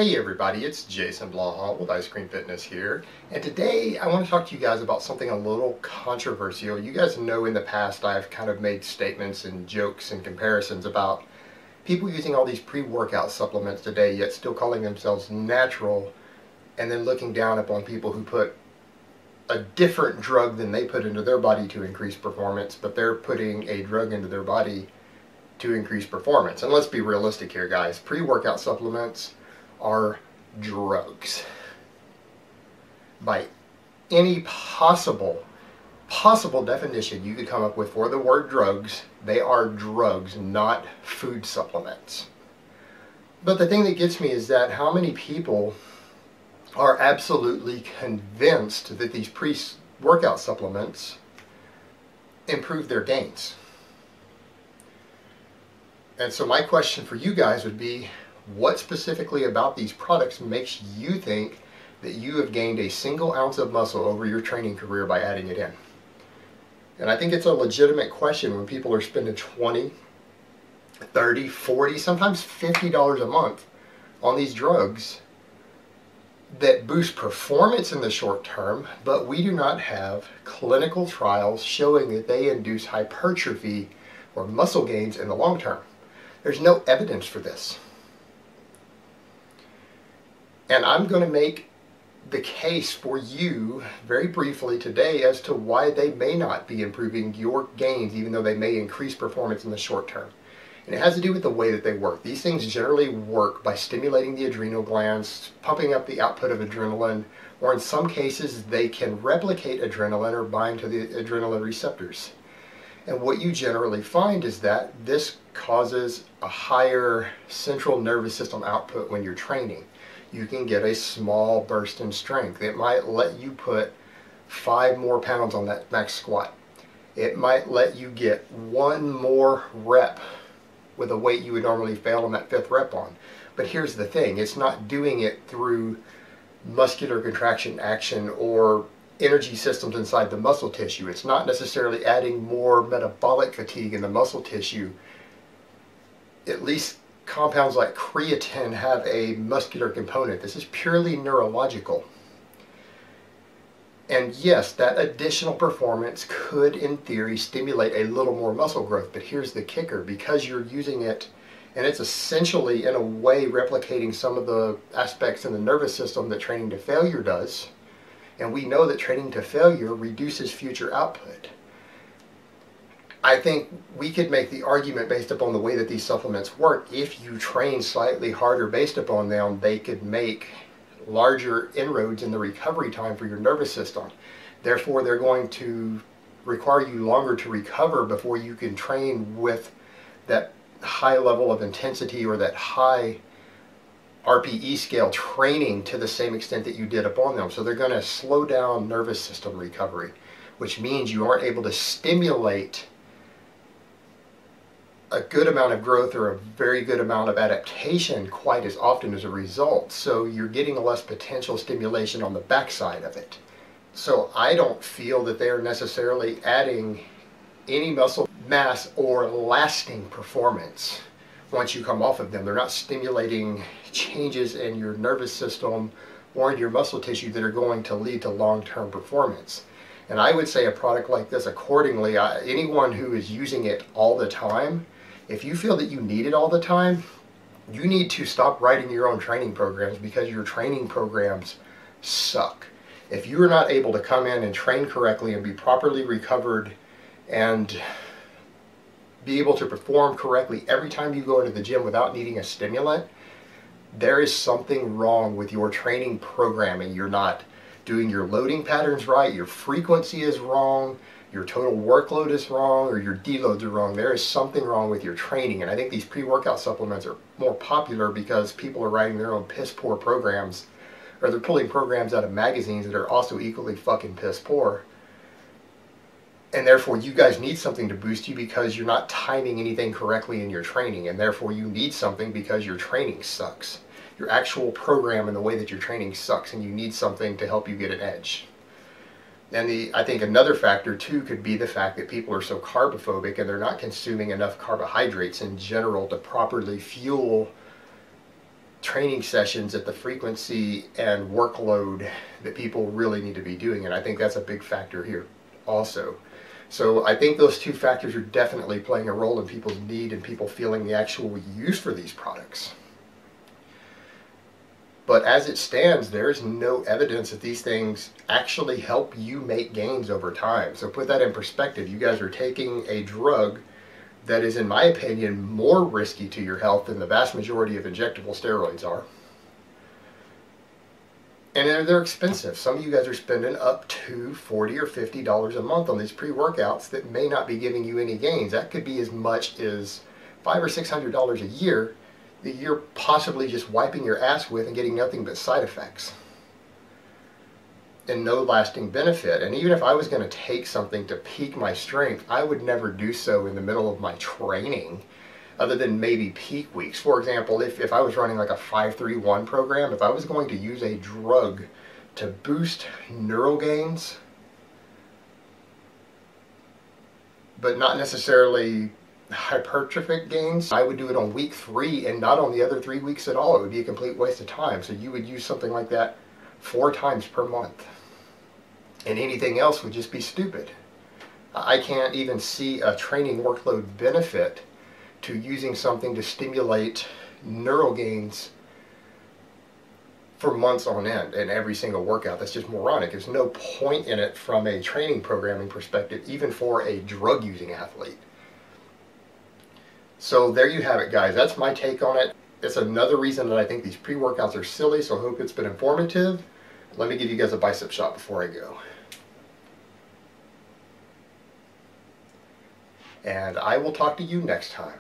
Hey everybody, it's Jason Blahal with Ice Cream Fitness here, and today I want to talk to you guys about something a little controversial. You guys know in the past I've kind of made statements and jokes and comparisons about people using all these pre-workout supplements today yet still calling themselves natural, and then looking down upon people who put a different drug than they put into their body to increase performance, but they're putting a drug into their body to increase performance. And let's be realistic here, guys. Pre-workout supplements are drugs. By any possible definition you could come up with for the word drugs, they are drugs, not food supplements. But the thing that gets me is that how many people are absolutely convinced that these pre-workout supplements improve their gains. And so my question for you guys would be, what specifically about these products makes you think that you have gained a single ounce of muscle over your training career by adding it in? And I think it's a legitimate question when people are spending $20, $30, $40, sometimes $50 a month on these drugs that boost performance in the short term, but we do not have clinical trials showing that they induce hypertrophy or muscle gains in the long term. There's no evidence for this. And I'm going to make the case for you very briefly today as to why they may not be improving your gains, even though they may increase performance in the short term. And it has to do with the way that they work. These things generally work by stimulating the adrenal glands, pumping up the output of adrenaline, or in some cases they can replicate adrenaline or bind to the adrenaline receptors. And what you generally find is that this causes a higher central nervous system output when you're training. You can get a small burst in strength. It might let you put 5 more pounds on that max squat. It might let you get 1 more rep with a weight you would normally fail on that 5th rep on. But here's the thing, it's not doing it through muscular contraction action or energy systems inside the muscle tissue. It's not necessarily adding more metabolic fatigue in the muscle tissue. At least compounds like creatine have a muscular component. This is purely neurological. And yes, that additional performance could, in theory, stimulate a little more muscle growth. But here's the kicker. Because you're using it, and it's essentially, in a way, replicating some of the aspects in the nervous system that training to failure does. And we know that training to failure reduces future output. I think we could make the argument based upon the way that these supplements work. If you train slightly harder based upon them, they could make larger inroads in the recovery time for your nervous system. Therefore, they're going to require you longer to recover before you can train with that high level of intensity or that high RPE scale training to the same extent that you did upon them. So they're going to slow down nervous system recovery, which means you aren't able to stimulate a good amount of growth or a very good amount of adaptation quite as often as a result. So you're getting less potential stimulation on the backside of it. So I don't feel that they're necessarily adding any muscle mass or lasting performance once you come off of them. They're not stimulating changes in your nervous system or in your muscle tissue that are going to lead to long-term performance. And I would say a product like this, accordingly, anyone who is using it all the time, if you feel that you need it all the time, you need to stop writing your own training programs, because your training programs suck. If you are not able to come in and train correctly and be properly recovered and be able to perform correctly every time you go into the gym without needing a stimulant, there is something wrong with your training programming. You're not doing your loading patterns right, your frequency is wrong, your total workload is wrong, or your deloads are wrong. There is something wrong with your training. And I think these pre-workout supplements are more popular because people are writing their own piss poor programs, or they're pulling programs out of magazines that are also equally fucking piss poor. And therefore you guys need something to boost you because you're not timing anything correctly in your training, and therefore you need something because your training sucks. Your actual program and the way that your training sucks, and you need something to help you get an edge. And I think another factor too could be the fact that people are so carbophobic and they're not consuming enough carbohydrates in general to properly fuel training sessions at the frequency and workload that people really need to be doing. And I think that's a big factor here also. So I think those two factors are definitely playing a role in people's need and people feeling the actual use for these products. But as it stands, there is no evidence that these things actually help you make gains over time. So put that in perspective. You guys are taking a drug that is, in my opinion, more risky to your health than the vast majority of injectable steroids are. And they're expensive. Some of you guys are spending up to $40 or $50 a month on these pre-workouts that may not be giving you any gains. That could be as much as $500 or $600 a year that you're possibly just wiping your ass with and getting nothing but side effects and no lasting benefit. And even if I was going to take something to peak my strength, I would never do so in the middle of my training, other than maybe peak weeks. For example, if I was running like a 5-3-1 program, if I was going to use a drug to boost neural gains, but not necessarily hypertrophic gains, I would do it on week 3 and not on the other 3 weeks at all. It would be a complete waste of time. So you would use something like that 4 times per month. And anything else would just be stupid. I can't even see a training workload benefit to using something to stimulate neural gains for months on end in every single workout. That's just moronic. There's no point in it from a training programming perspective, even for a drug using athlete. So there you have it, guys. That's my take on it. It's another reason that I think these pre-workouts are silly, so I hope it's been informative. Let me give you guys a bicep shot before I go. And I will talk to you next time.